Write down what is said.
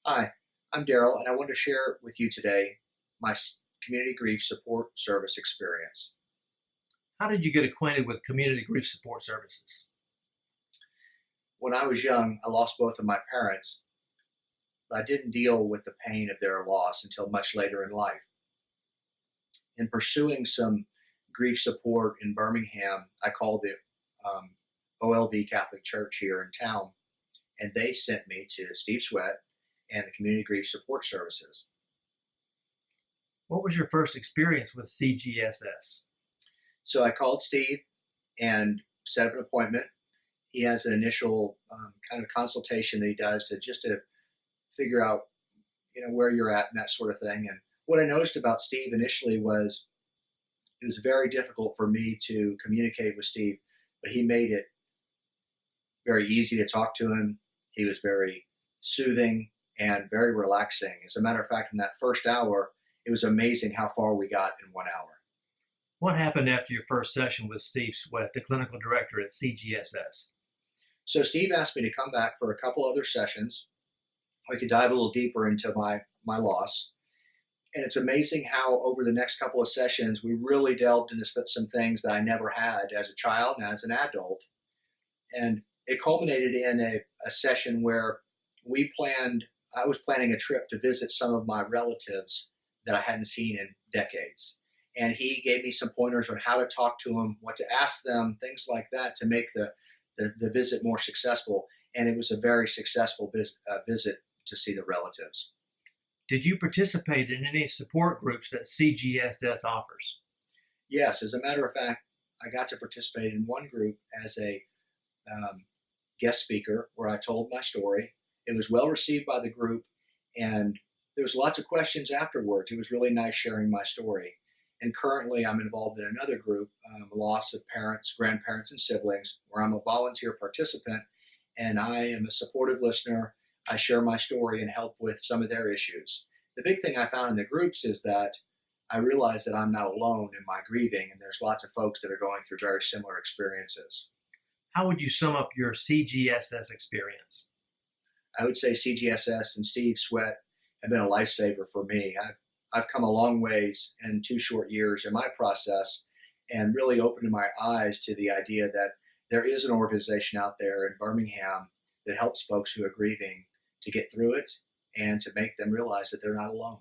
Hi, I'm Daryl, and I want to share with you today my community grief support service experience. How did you get acquainted with community grief support services? When I was young, I lost both of my parents, but I didn't deal with the pain of their loss until much later in life. In pursuing some grief support in Birmingham, I called the um, OLV Catholic Church here in town, and they sent me to Steve Sweat and the Community Grief Support Services. What was your first experience with CGSS? So I called Steve and set up an appointment. He has an initial kind of consultation that he does to figure out where you're at and that sort of thing. And what I noticed about Steve initially was it was very difficult for me to communicate with Steve, but he made it very easy to talk to him. He was very soothing and very relaxing. As a matter of fact, in that first hour, it was amazing how far we got in 1 hour. What happened after your first session with Steve Sweat, the clinical director at CGSS? So Steve asked me to come back for a couple other sessions. We could dive a little deeper into my loss. And it's amazing how over the next couple of sessions, we really delved into some things that I never had as a child and as an adult. And it culminated in a session where I was planning a trip to visit some of my relatives that I hadn't seen in decades. And he gave me some pointers on how to talk to them, what to ask them, things like that to make the visit more successful. And it was a very successful visit to see the relatives. Did you participate in any support groups that CGSS offers? Yes, as a matter of fact, I got to participate in one group as a guest speaker where I told my story. It was well received by the group, and there was lots of questions afterwards. It was really nice sharing my story. And currently, I'm involved in another group, loss of parents, grandparents, and siblings, where I'm a volunteer participant, and I am a supportive listener. I share my story and help with some of their issues. The big thing I found in the groups is that I realize that I'm not alone in my grieving, and there's lots of folks that are going through very similar experiences. How would you sum up your CGSS experience? I would say CGSS and Steve Sweat have been a lifesaver for me. I've come a long ways in 2 short years in my process and really opened my eyes to the idea that there is an organization out there in Birmingham that helps folks who are grieving to get through it and to make them realize that they're not alone.